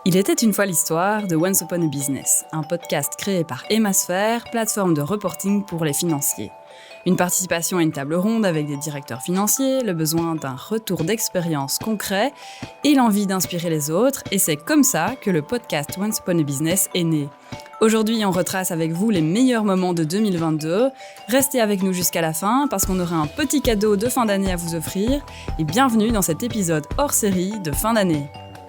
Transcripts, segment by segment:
Il était une fois l'histoire de Once Upon a Business, un podcast créé par Emmasphere, plateforme de reporting pour les financiers. Une participation à une table ronde avec des directeurs financiers, le besoin d'un retour d'expérience concret et l'envie d'inspirer les autres, et c'est comme ça que le podcast Once Upon a Business est né. Aujourd'hui, on retrace avec vous les meilleurs moments de 2022. Restez avec nous jusqu'à la fin parce qu'on aura un petit cadeau de fin d'année à vous offrir. Et bienvenue dans cet épisode hors série de fin d'année.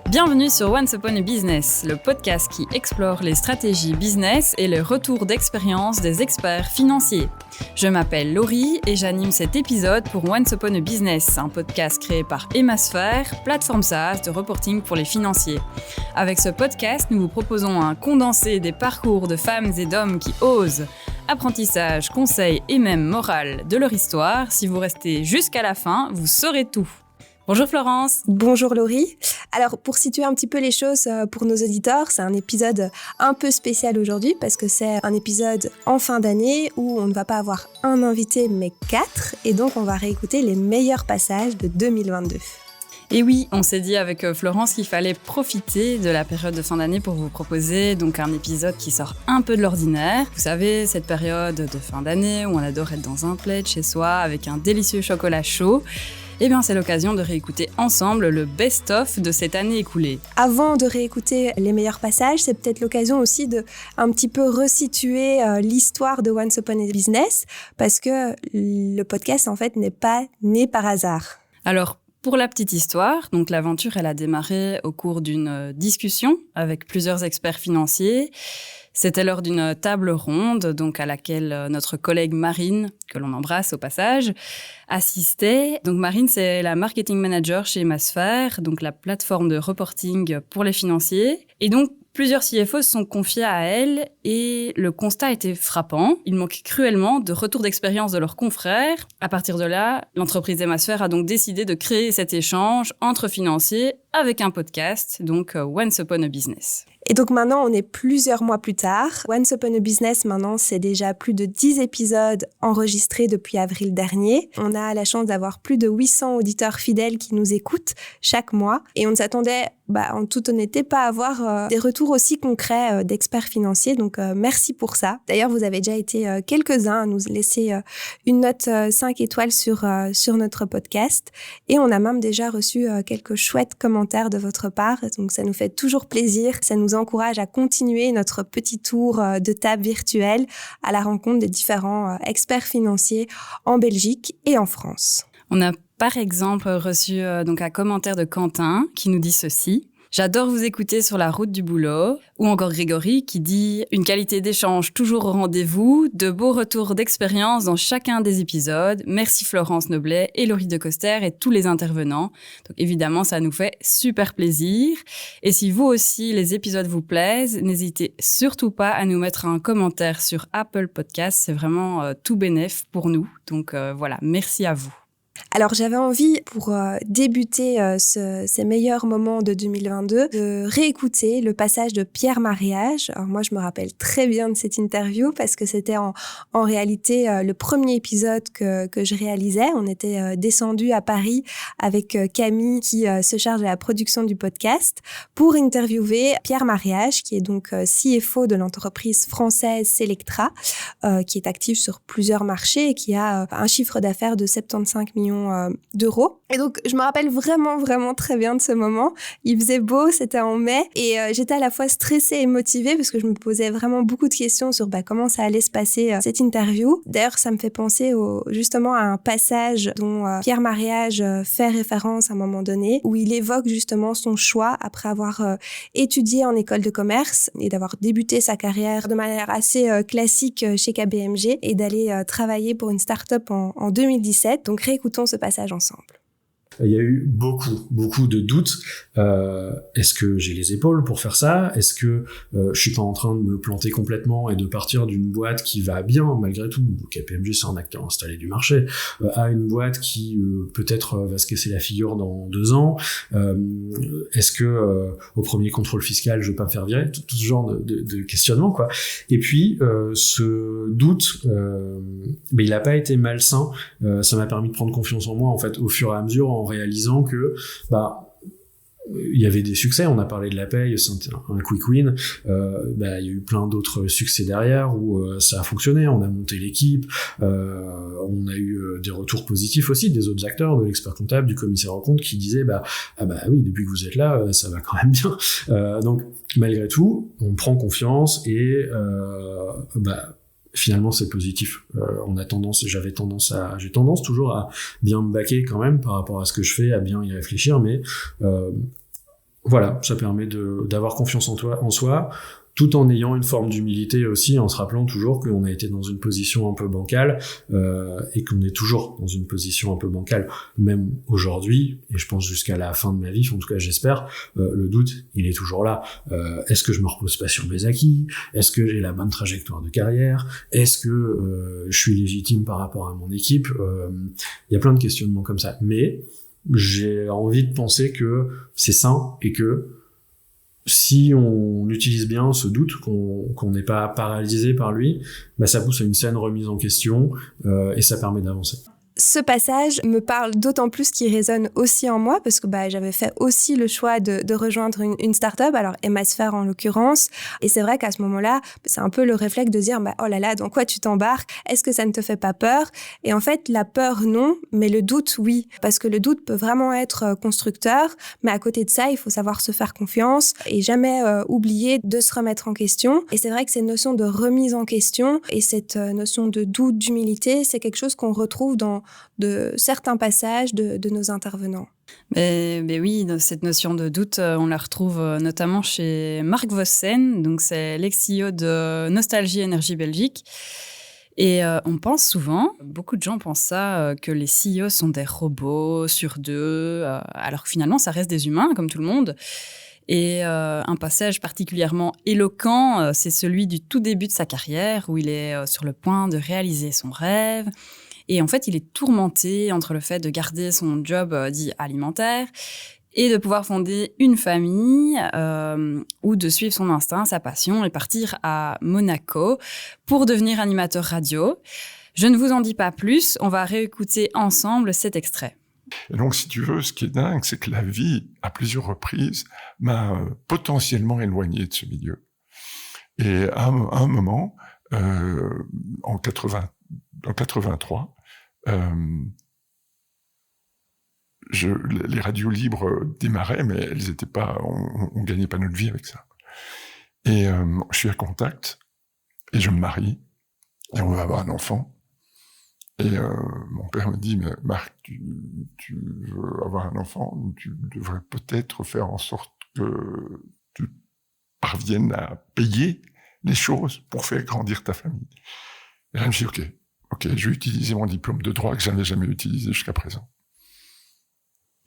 Bienvenue sur Once Upon a Business, le podcast qui explore les stratégies business et le retour d'expérience des experts financiers. Je m'appelle Laurie et j'anime cet épisode pour Once Upon a Business, un podcast créé par Emmasphere, plateforme SaaS de reporting pour les financiers. Avec ce podcast, nous vous proposons un condensé des parcours de femmes et d'hommes qui osent. Apprentissage, conseils et même morale de leur histoire. Si vous restez jusqu'à la fin, vous saurez tout. Bonjour Florence. Bonjour Laurie. Alors pour situer un petit peu les choses pour nos auditeurs, c'est un épisode un peu spécial aujourd'hui parce que c'est un épisode en fin d'année où on ne va pas avoir un invité mais 4 et donc on va réécouter les meilleurs passages de 2022. Et oui, on s'est dit avec Florence qu'il fallait profiter de la période de fin d'année pour vous proposer donc un épisode qui sort un peu de l'ordinaire. Vous savez, cette période de fin d'année où on adore être dans un plaid chez soi avec un délicieux chocolat chaud. Eh bien, c'est l'occasion de réécouter ensemble le best-of de cette année écoulée. Avant de réécouter les meilleurs passages, c'est peut-être l'occasion aussi de un petit peu resituer l'histoire de Once Upon a Business, parce que le podcast, en fait, n'est pas né par hasard. Alors, pour la petite histoire, donc l'aventure, elle a démarré au cours d'une discussion avec plusieurs experts financiers. C'était lors d'une table ronde, donc à laquelle notre collègue Marine, que l'on embrasse au passage, assistait. Donc Marine, c'est la marketing manager chez Emmasphere, donc la plateforme de reporting pour les financiers. Et donc, plusieurs CFO se sont confiés à elle et le constat était frappant. Il manquait cruellement de retour d'expérience de leurs confrères. À partir de là, l'entreprise Emmasphere a donc décidé de créer cet échange entre financiers avec un podcast, donc Once Upon a Business. Et donc maintenant, on est plusieurs mois plus tard. Once Upon a Business, maintenant, c'est déjà plus de 10 épisodes enregistrés depuis avril dernier. On a la chance d'avoir plus de 800 auditeurs fidèles qui nous écoutent chaque mois. Et on ne s'attendait, en toute honnêteté, pas à avoir des retours aussi concrets d'experts financiers. Donc, merci pour ça. D'ailleurs, vous avez déjà été quelques-uns à nous laisser une note 5 étoiles sur notre podcast. Et on a même déjà reçu quelques chouettes commentaires de votre part. Donc, ça nous fait toujours plaisir. Ça nous encourage à continuer notre petit tour de table virtuelle à la rencontre des différents experts financiers en Belgique et en France. On a par exemple reçu donc un commentaire de Quentin qui nous dit ceci. J'adore vous écouter sur la route du boulot. Ou encore Grégory qui dit « Une qualité d'échange toujours au rendez-vous, de beaux retours d'expérience dans chacun des épisodes. Merci Florence Noblet et Laurie de Coster et tous les intervenants. » Donc évidemment, ça nous fait super plaisir. Et si vous aussi, les épisodes vous plaisent, n'hésitez surtout pas à nous mettre un commentaire sur Apple Podcasts. C'est vraiment tout bénef pour nous. Donc voilà, merci à vous. Alors j'avais envie, pour débuter ces meilleurs moments de 2022, de réécouter le passage de Pierre Mariage. Alors moi, je me rappelle très bien de cette interview parce que c'était en réalité le premier épisode que je réalisais. On était descendu à Paris avec Camille qui se charge de la production du podcast pour interviewer Pierre Mariage, qui est donc CFO de l'entreprise française Selectra, qui est active sur plusieurs marchés et qui a un chiffre d'affaires de 75 millions d'euros. Et donc, je me rappelle vraiment, vraiment très bien de ce moment. Il faisait beau, c'était en mai, et j'étais à la fois stressée et motivée parce que je me posais vraiment beaucoup de questions sur comment ça allait se passer cette interview. D'ailleurs, ça me fait penser justement à un passage dont Pierre Mariage fait référence à un moment donné, où il évoque justement son choix après avoir étudié en école de commerce et d'avoir débuté sa carrière de manière assez classique chez KPMG et d'aller travailler pour une start-up en 2017. Donc, réécoutons ce passage ensemble. Il y a eu beaucoup de doutes. Est-ce que j'ai les épaules pour faire ça? Est-ce que je suis pas en train de me planter complètement et de partir d'une boîte qui va bien malgré tout? KPMG, c'est un acteur installé du marché, à une boîte qui peut-être va se casser la figure dans 2 ans. Est-ce que au premier contrôle fiscal, je vais pas me faire virer? Tout ce genre de questionnement, quoi. Et puis ce doute, mais il a pas été malsain. Ça m'a permis de prendre confiance en moi, en fait, au fur et à mesure, en réalisant que il y avait des succès, on a parlé de la paye, c'est un quick win, il y a eu plein d'autres succès derrière où ça a fonctionné, on a monté l'équipe, on a eu des retours positifs aussi des autres acteurs, de l'expert comptable, du commissaire aux comptes qui disaient oui, depuis que vous êtes là, ça va quand même bien. Donc malgré tout, on prend confiance et finalement c'est positif. J'ai tendance toujours à bien me baquer quand même par rapport à ce que je fais, à bien y réfléchir, mais voilà, ça permet d'avoir confiance en soi, tout en ayant une forme d'humilité aussi, en se rappelant toujours qu'on a été dans une position un peu bancale, et qu'on est toujours dans une position un peu bancale, même aujourd'hui, et je pense jusqu'à la fin de ma vie, en tout cas j'espère, le doute, il est toujours là. Est-ce que je me repose pas sur mes acquis? Est-ce que j'ai la bonne trajectoire de carrière? Est-ce que je suis légitime par rapport à mon équipe? Il y a plein de questionnements comme ça, mais j'ai envie de penser que c'est sain et que si on utilise bien ce doute, qu'on n'est pas paralysé par lui, ça pousse à une saine remise en question et ça permet d'avancer. Ce passage me parle d'autant plus qu'il résonne aussi en moi parce que j'avais fait aussi le choix de rejoindre une start-up, alors Emasphere en l'occurrence. Et c'est vrai qu'à ce moment-là, c'est un peu le réflexe de dire oh là là, dans quoi tu t'embarques? Est-ce que ça ne te fait pas peur? Et en fait, la peur, non, mais le doute, oui. Parce que le doute peut vraiment être constructeur, mais à côté de ça, il faut savoir se faire confiance et jamais oublier de se remettre en question. Et c'est vrai que cette notion de remise en question et cette notion de doute, d'humilité, c'est quelque chose qu'on retrouve dans de certains passages de nos intervenants. Mais oui, cette notion de doute, on la retrouve notamment chez Marc Vossen, donc c'est l'ex-CEO de Nostalgie Énergie Belgique. Et on pense souvent, beaucoup de gens pensent ça, que les CEO sont des robots sur deux, alors que finalement ça reste des humains comme tout le monde. Et un passage particulièrement éloquent, c'est celui du tout début de sa carrière, où il est sur le point de réaliser son rêve. Et en fait, il est tourmenté entre le fait de garder son job dit alimentaire et de pouvoir fonder une famille ou de suivre son instinct, sa passion et partir à Monaco pour devenir animateur radio. Je ne vous en dis pas plus, on va réécouter ensemble cet extrait. Et donc, si tu veux, ce qui est dingue, c'est que la vie, à plusieurs reprises, m'a potentiellement éloigné de ce milieu. Et à un moment, en 83, les radios libres démarraient, mais elles étaient pas, on gagnait pas notre vie avec ça. Et je suis à Contact, et je me marie, et on va avoir un enfant. Et mon père me dit, mais Marc, tu veux avoir un enfant, tu devrais peut-être faire en sorte que tu parviennes à payer les choses pour faire grandir ta famille. Et là, je me dis, ok, je vais utiliser mon diplôme de droit que je n'avais jamais utilisé jusqu'à présent.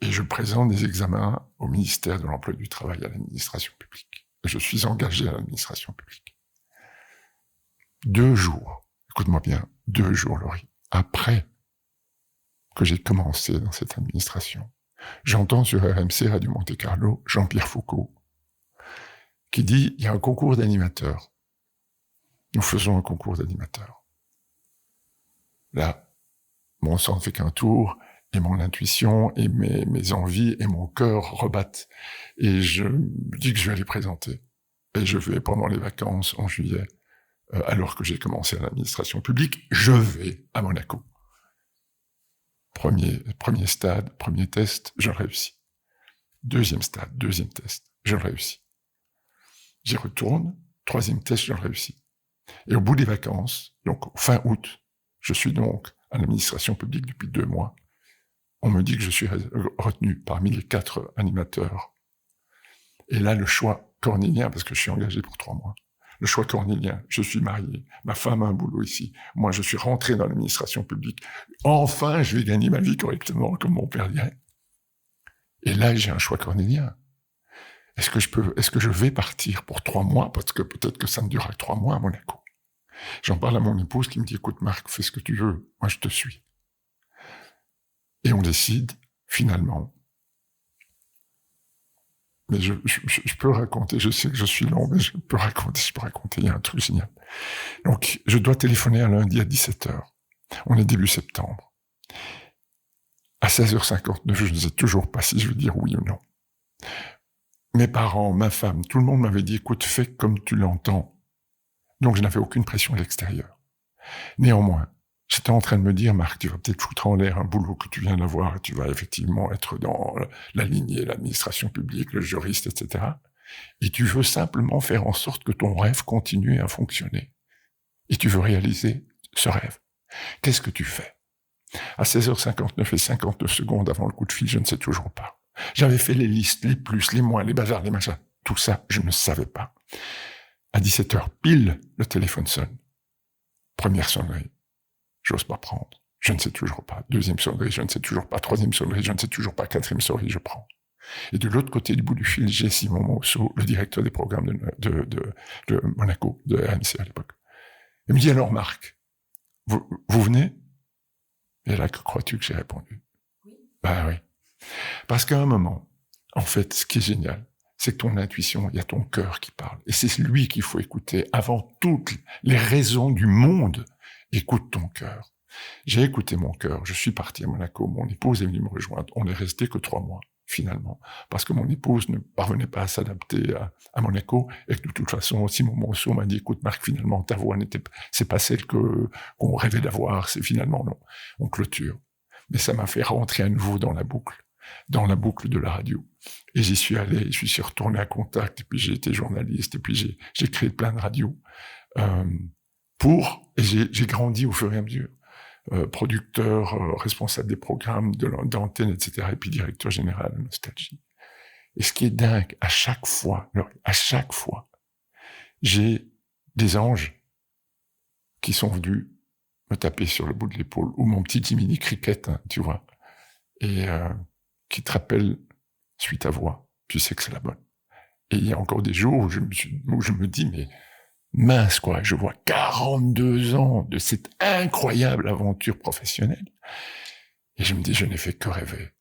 Et je présente des examens au ministère de l'Emploi du Travail à l'administration publique. Et je suis engagé à l'administration publique. 2 jours, écoute-moi bien, 2 jours, Laurie, après que j'ai commencé dans cette administration, j'entends sur RMC Radio Monte-Carlo Jean-Pierre Foucault qui dit « Il y a un concours d'animateurs. Nous faisons un concours d'animateurs. » Là, mon sang ne fait qu'un tour, et mon intuition, et mes envies, et mon cœur rebattent. Et je me dis que je vais les présenter. Et je vais, pendant les vacances, en juillet, alors que j'ai commencé à l'administration publique, je vais à Monaco. Premier stade, premier test, je le réussis. Deuxième stade, deuxième test, je le réussis. J'y retourne, troisième test, je le réussis. Et au bout des vacances, donc fin août, je suis donc à l'administration publique depuis 2 mois. On me dit que je suis retenu parmi les 4 animateurs. Et là, le choix cornélien, parce que je suis engagé pour 3 mois, le choix cornélien, je suis marié, ma femme a un boulot ici, moi je suis rentré dans l'administration publique, enfin je vais gagner ma vie correctement, comme mon père dirait. Et là, j'ai un choix cornélien. Est-ce que je vais partir pour 3 mois, parce que peut-être que ça ne durera que 3 mois à Monaco. J'en parle à mon épouse qui me dit, écoute Marc, fais ce que tu veux, moi je te suis. Et on décide, finalement. Mais je peux raconter, je sais que je suis long, mais je peux raconter, il y a un truc génial. Donc, je dois téléphoner un lundi à 17h. On est début septembre. À 16h59, je ne sais toujours pas si je veux dire oui ou non. mes parents, ma femme, tout le monde m'avait dit, écoute, fais comme tu l'entends. Donc, je n'avais aucune pression de l'extérieur. Néanmoins, j'étais en train de me dire, Marc, tu vas peut-être foutre en l'air un boulot que tu viens d'avoir et tu vas effectivement être dans la lignée, l'administration publique, le juriste, etc. Et tu veux simplement faire en sorte que ton rêve continue à fonctionner. Et tu veux réaliser ce rêve. Qu'est-ce que tu fais? À 16h59 et 59 secondes avant le coup de fil, je ne sais toujours pas. J'avais fait les listes, les plus, les moins, les bazars, les machins. Tout ça, je ne savais pas. À 17h pile, le téléphone sonne. Première sonnerie. J'ose pas prendre. Je ne sais toujours pas. Deuxième sonnerie, je ne sais toujours pas. Troisième sonnerie, je ne sais toujours pas. Quatrième sonnerie, je prends. Et de l'autre côté du bout du fil, j'ai Simon Monceau, le directeur des programmes de Monaco, de ANC à l'époque. Il me dit, alors Marc, vous venez? Et là, que crois-tu que j'ai répondu? Oui. Bah oui. Parce qu'à un moment, en fait, ce qui est génial, c'est que ton intuition, il y a ton cœur qui parle. Et c'est lui qu'il faut écouter. Avant toutes les raisons du monde, écoute ton cœur. J'ai écouté mon cœur. Je suis parti à Monaco. Mon épouse est venue me rejoindre. On n'est resté que 3 mois, finalement. Parce que mon épouse ne parvenait pas à s'adapter à Monaco. Et que de toute façon, aussi, mon Monceau m'a dit, écoute, Marc, finalement, ta voix c'est pas celle qu'on rêvait d'avoir. C'est finalement, non. On clôture. Mais ça m'a fait rentrer à nouveau dans la boucle de la radio. Et j'y suis allé, je suis retourné à Contact, et puis j'ai été journaliste, et puis j'ai créé plein de radios. Et j'ai grandi au fur et à mesure. Producteur, responsable des programmes, d'antenne, etc., et puis directeur général de Nostalgie. Et ce qui est dingue, à chaque fois, j'ai des anges qui sont venus me taper sur le bout de l'épaule, ou mon petit Jiminy Cricket, hein, tu vois, et qui te rappelle, suis ta voix, tu sais que c'est la bonne. Et il y a encore des jours où je me dis, mais mince quoi, je vois 42 ans de cette incroyable aventure professionnelle, et je me dis, je n'ai fait que rêver,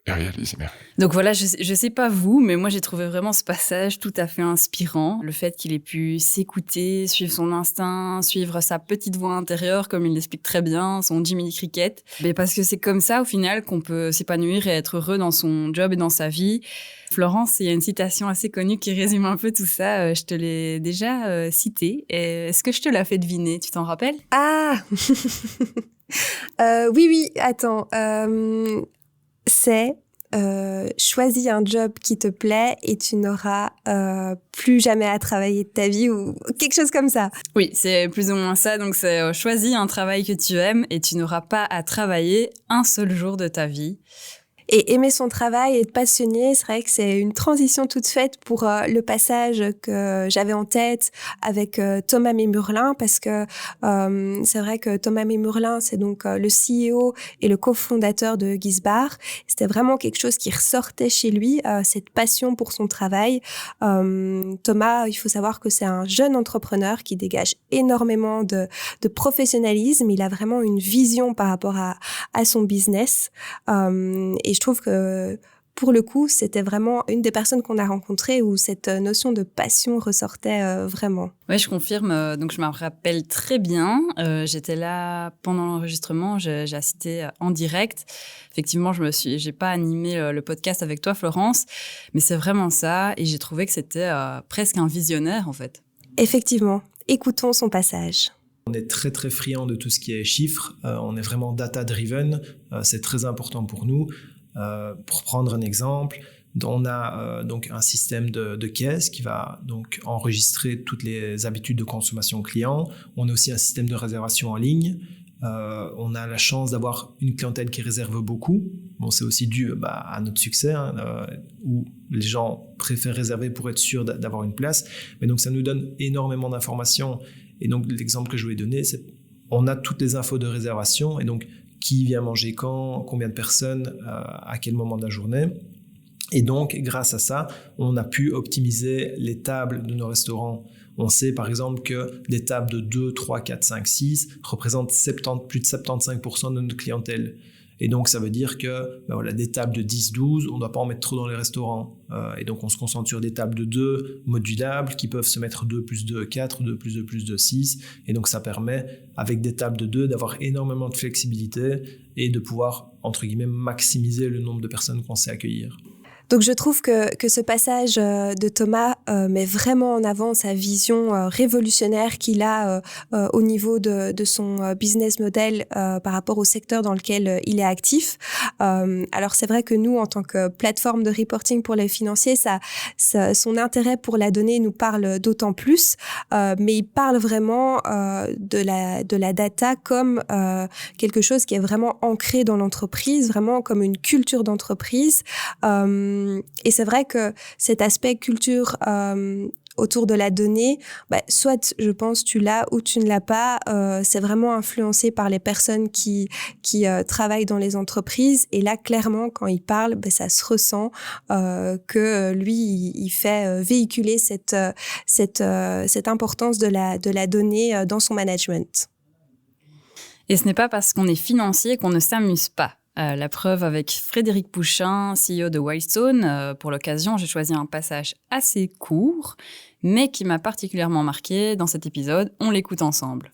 et réaliser mes rêves. Donc voilà, je sais pas vous, mais moi j'ai trouvé vraiment ce passage tout à fait inspirant. Le fait qu'il ait pu s'écouter, suivre son instinct, suivre sa petite voix intérieure, comme il l'explique très bien, son Jiminy Cricket. Mais parce que c'est comme ça, au final, qu'on peut s'épanouir et être heureux dans son job et dans sa vie. Florence, il y a une citation assez connue qui résume un peu tout ça. Je te l'ai déjà citée. Est-ce que je te la fais deviner? Tu t'en rappelles? Ah oui, attends. C'est choisis un job qui te plaît et tu n'auras plus jamais à travailler de ta vie ou quelque chose comme ça. Oui, c'est plus ou moins ça. Donc c'est choisis un travail que tu aimes et tu n'auras pas à travailler un seul jour de ta vie. Et aimer son travail et être passionné, c'est vrai que c'est une transition toute faite pour le passage que j'avais en tête avec Thomas Mémurlin, parce que c'est vrai que Thomas Mémurlin, c'est donc le CEO et le cofondateur de Guisbar. C'était vraiment quelque chose qui ressortait chez lui, cette passion pour son travail. Thomas, il faut savoir que c'est un jeune entrepreneur qui dégage énormément de professionnalisme. Il a vraiment une vision par rapport à son business. Et je trouve que, pour le coup, c'était vraiment une des personnes qu'on a rencontrées où cette notion de passion ressortait vraiment. Oui, je confirme. Donc, je me rappelle très bien. J'étais là pendant l'enregistrement. J'ai assisté en direct. Effectivement, j'ai pas animé le podcast avec toi, Florence, mais c'est vraiment ça. Et j'ai trouvé que c'était presque un visionnaire, en fait. Effectivement. Écoutons son passage. On est très très friand de tout ce qui est chiffres, on est vraiment data-driven, c'est très important pour nous. Pour prendre un exemple, on a donc un système de caisse qui va donc enregistrer toutes les habitudes de consommation client. On a aussi un système de réservation en ligne. On a la chance d'avoir une clientèle qui réserve beaucoup. Bon, c'est aussi dû à notre succès, où les gens préfèrent réserver pour être sûrs d'avoir une place. Mais donc ça nous donne énormément d'informations. Et donc, l'exemple que je voulais donner, c'est on a toutes les infos de réservation et donc qui vient manger quand, combien de personnes, à quel moment de la journée. Et donc, grâce à ça, on a pu optimiser les tables de nos restaurants. On sait par exemple que des tables de 2, 3, 4, 5, 6 représentent plus de 75% de notre clientèle. Et donc, ça veut dire que des tables de 10, 12, on ne doit pas en mettre trop dans les restaurants. Et donc, on se concentre sur des tables de 2 modulables qui peuvent se mettre 2 plus 2, 4, 2 plus 2 plus 2, 6. Et donc, ça permet, avec des tables de 2, d'avoir énormément de flexibilité et de pouvoir, entre guillemets, maximiser le nombre de personnes qu'on sait accueillir. Donc je trouve que ce passage de Thomas met vraiment en avant sa vision révolutionnaire qu'il a au niveau de son business model par rapport au secteur dans lequel il est actif. Alors c'est vrai que nous, en tant que plateforme de reporting pour les financiers, son intérêt pour la donnée nous parle d'autant plus, mais il parle vraiment de la data comme quelque chose qui est vraiment ancré dans l'entreprise, vraiment comme une culture d'entreprise. Et c'est vrai que cet aspect culture autour de la donnée, soit je pense tu l'as ou tu ne l'as pas, c'est vraiment influencé par les personnes qui travaillent dans les entreprises. Et là, clairement, quand il parle, ça se ressent que lui, il fait véhiculer cette importance de la donnée dans son management. Et ce n'est pas parce qu'on est financier qu'on ne s'amuse pas. La preuve avec Frédéric Pouchin, CEO de Wildstone. Pour l'occasion, j'ai choisi un passage assez court, mais qui m'a particulièrement marqué dans cet épisode. On l'écoute ensemble.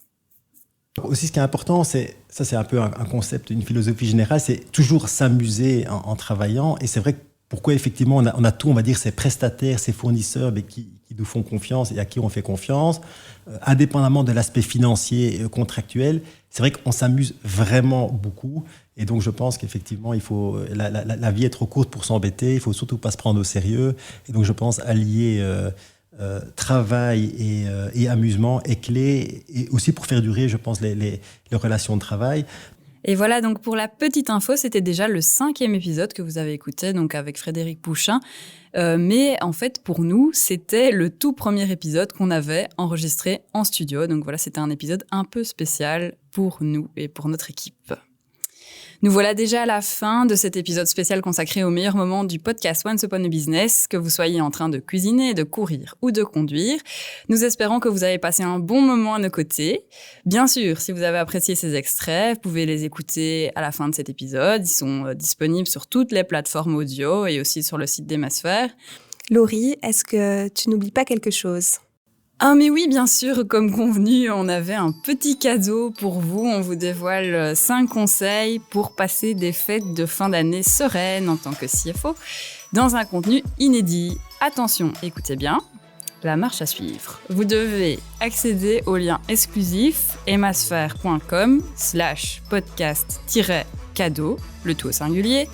Aussi, ce qui est important, c'est un peu un concept, une philosophie générale, c'est toujours s'amuser en travaillant. Et c'est vrai que pourquoi effectivement on a tout, on va dire, ces prestataires, ces fournisseurs qui nous font confiance et à qui on fait confiance, indépendamment de l'aspect financier et contractuel. C'est vrai qu'on s'amuse vraiment beaucoup. Et donc, je pense qu'effectivement, il faut la vie est trop courte pour s'embêter. Il faut surtout pas se prendre au sérieux. Et donc, je pense allier travail et amusement est clé. Et aussi pour faire durer, je pense, les relations de travail. Et voilà, donc pour la petite info, c'était déjà le 5e épisode que vous avez écouté, donc avec Frédéric Pouchin. Mais en fait, pour nous, c'était le tout premier épisode qu'on avait enregistré en studio. Donc voilà, c'était un épisode un peu spécial pour nous et pour notre équipe. Nous voilà déjà à la fin de cet épisode spécial consacré aux meilleurs moments du podcast Once Upon a Business, que vous soyez en train de cuisiner, de courir ou de conduire. Nous espérons que vous avez passé un bon moment à nos côtés. Bien sûr, si vous avez apprécié ces extraits, vous pouvez les écouter à la fin de cet épisode. Ils sont disponibles sur toutes les plateformes audio et aussi sur le site d'Emasphère. Laurie, est-ce que tu n'oublies pas quelque chose ? Ah mais oui, bien sûr, comme convenu, on avait un petit cadeau pour vous. On vous dévoile 5 conseils pour passer des fêtes de fin d'année sereines en tant que CFO dans un contenu inédit. Attention, écoutez bien, la marche à suivre. Vous devez accéder au lien exclusif emasphere.com/podcast-cadeau, le tout au singulier,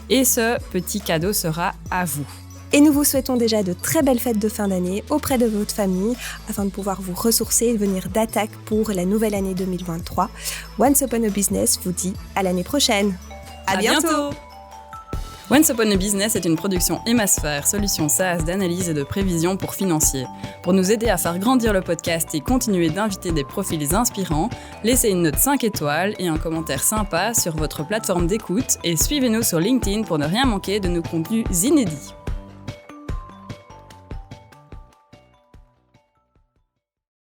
et ce petit cadeau sera à vous. Et nous vous souhaitons déjà de très belles fêtes de fin d'année auprès de votre famille afin de pouvoir vous ressourcer et venir d'attaque pour la nouvelle année 2023. Once Upon a Business vous dit à l'année prochaine. À bientôt. Once Upon a Business est une production Emasphère, solution SaaS d'analyse et de prévision pour financiers. Pour nous aider à faire grandir le podcast et continuer d'inviter des profils inspirants, laissez une note 5 étoiles et un commentaire sympa sur votre plateforme d'écoute et suivez-nous sur LinkedIn pour ne rien manquer de nos contenus inédits.